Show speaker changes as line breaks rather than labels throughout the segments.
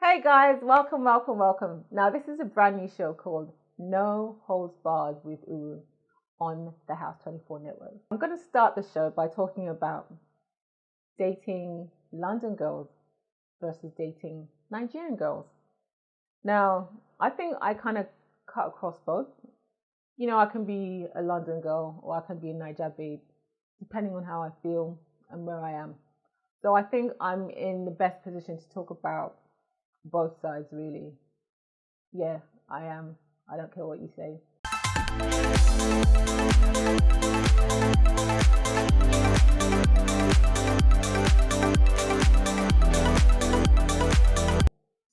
Hey guys, welcome. Now this is a brand new show called No Holds Barred with Uru on the House 24 network. I'm going to start the show by talking about dating London girls versus dating Nigerian girls. Now, I think I kind of cut across both. You know, I can be a London girl or I can be a Niger babe, depending on how I feel and where I am. So I think I'm in the best position to talk about both sides, really. Yeah, I am. I don't care what you say.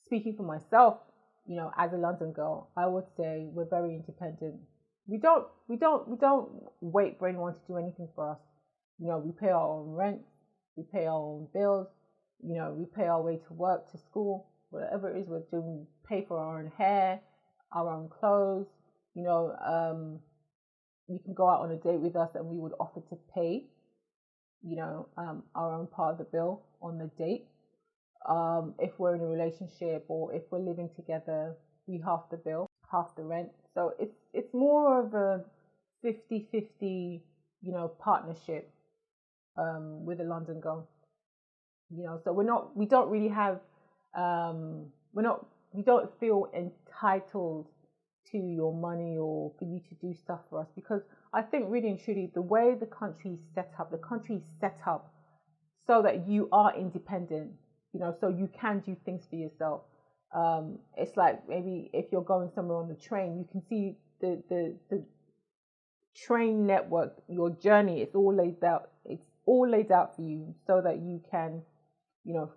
Speaking for myself, you know, as a London girl, I would say we're very independent. We don't wait for anyone to do anything for us. You know, we pay our own rent, we pay our own bills, you know, we pay our way to work, to school, whatever it is we're doing, pay for our own hair, our own clothes. You know, you can go out on a date with us and we would offer to pay, you know, our own part of the bill on the date. If we're in a relationship or if we're living together, we half the bill, half the rent. So it's more of a 50-50, you know, partnership with a London girl. You know, so we don't really have, we don't feel entitled to your money or for you to do stuff for us, because I think really and truly the way the country is set up so that you are independent, you know, so you can do things for yourself. It's like maybe if you're going somewhere on the train, you can see the train network, your journey, it's all laid out for you so that you can, you know,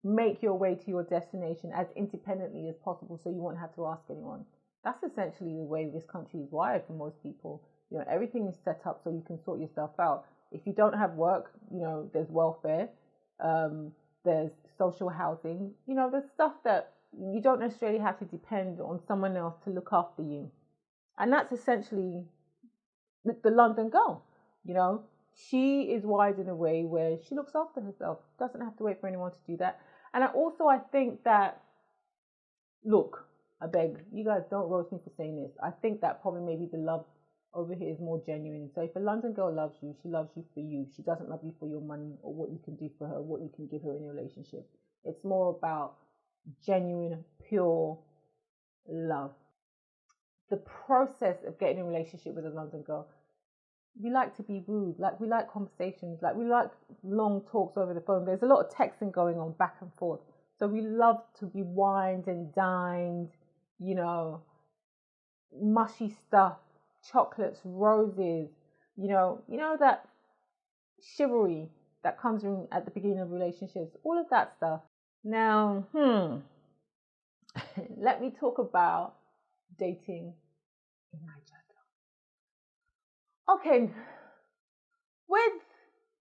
make your way to your destination as independently as possible, so you won't have to ask anyone. That's essentially the way this country is wired for most people. You know, everything is set up so you can sort yourself out. If you don't have work, you know, there's welfare, there's social housing, you know, there's stuff that you don't necessarily have to depend on someone else to look after you. And that's essentially the London girl, you know. She is wired in a way where she looks after herself, doesn't have to wait for anyone to do that. And I think that, look, I beg, you guys don't roast me for saying this. I think that probably maybe the love over here is more genuine. So if a London girl loves you, she loves you for you. She doesn't love you for your money or what you can do for her, what you can give her in a relationship. It's more about genuine, pure love. The process of getting in a relationship with a London girl, we like to be wooed, like we like conversations, like we like long talks over the phone. There's a lot of texting going on back and forth. So we love to be wined and dined, you know, mushy stuff, chocolates, roses, you know that chivalry that comes in at the beginning of relationships, all of that stuff. Now, let me talk about dating in Nigeria. Okay, with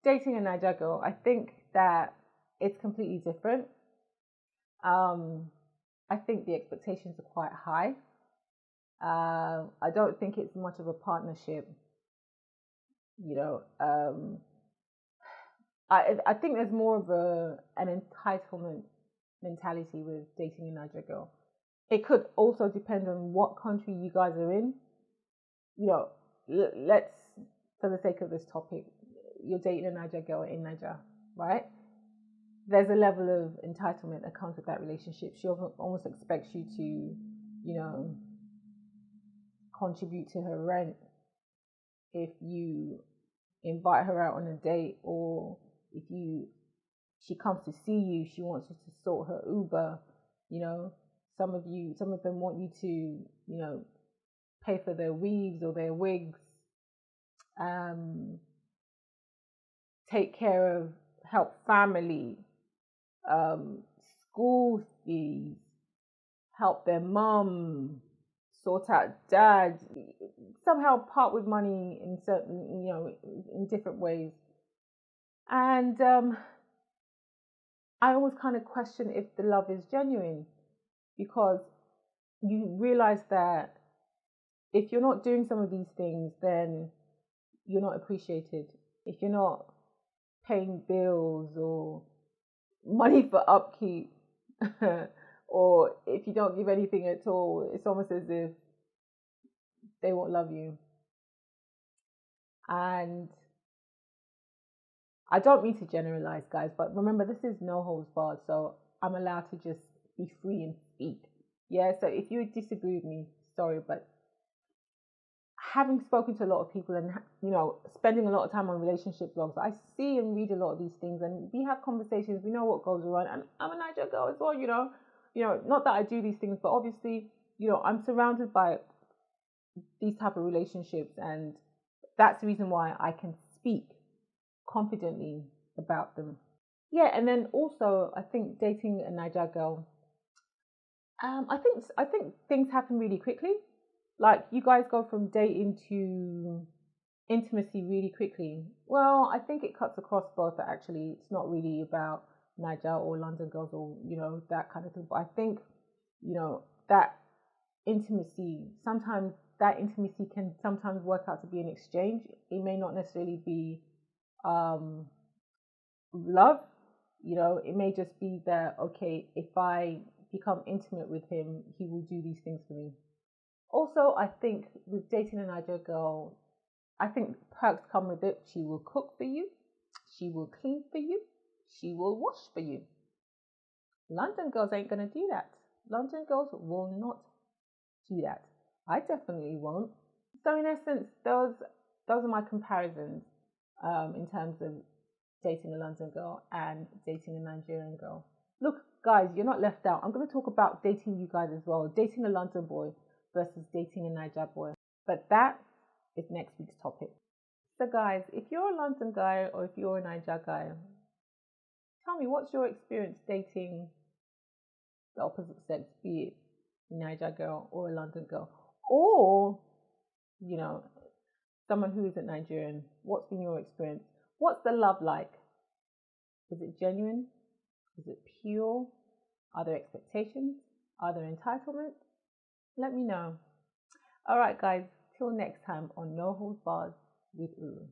dating a Niger girl, I think that it's completely different. I think the expectations are quite high. I don't think it's much of a partnership. You know, I think there's more of an entitlement mentality with dating a Niger girl. It could also depend on what country you guys are in. You know, let's, for the sake of this topic, you're dating a Niger girl in Niger, right? There's a level of entitlement that comes with that relationship. She almost expects you to, you know, contribute to her rent if you invite her out on a date, or if she comes to see you, she wants you to sort her Uber. You know, some of them want you to, you know, pay for their weaves or their wigs, take care of, help family, school fees, help their mum, sort out dad, somehow part with money in certain, you know, in different ways. And I always kind of question if the love is genuine, because you realize that if you're not doing some of these things, then you're not appreciated. If you're not paying bills or money for upkeep or if you don't give anything at all, it's almost as if they won't love you. And I don't mean to generalize, guys, but remember, this is no holds barred, so I'm allowed to just be free and speak. Yeah, so if you disagree with me, sorry, but having spoken to a lot of people and, you know, spending a lot of time on relationship blogs, I see and read a lot of these things, and we have conversations. We know what goes around, and I'm a Nigerian girl as well. Not that I do these things, but obviously, I'm surrounded by these type of relationships, and that's the reason why I can speak confidently about them. Yeah, and then also I think dating a Nigerian girl, I think things happen really quickly. Like, you guys go from dating to intimacy really quickly. Well, I think it cuts across both. Actually, it's not really about Niger or London girls or that kind of thing. But I think that intimacy can sometimes work out to be an exchange. It may not necessarily be love. It may just be that, okay, if I become intimate with him, he will do these things for me. Also, I think with dating a Nigerian girl, I think perks come with it. She will cook for you. She will clean for you. She will wash for you. London girls ain't going to do that. London girls will not do that. I definitely won't. So in essence, those are my comparisons in terms of dating a London girl and dating a Nigerian girl. Look, guys, you're not left out. I'm going to talk about dating you guys as well. Dating a London boy versus dating a Niger boy. But that is next week's topic. So guys, if you're a London guy or if you're a Niger guy, tell me, what's your experience dating the opposite sex, be it a Niger girl or a London girl, or someone who isn't Nigerian? What's been your experience? What's the love like? Is it genuine? Is it pure? Are there expectations? Are there entitlements? Let me know. All right, guys, till next time on No Holds Bars with Uru.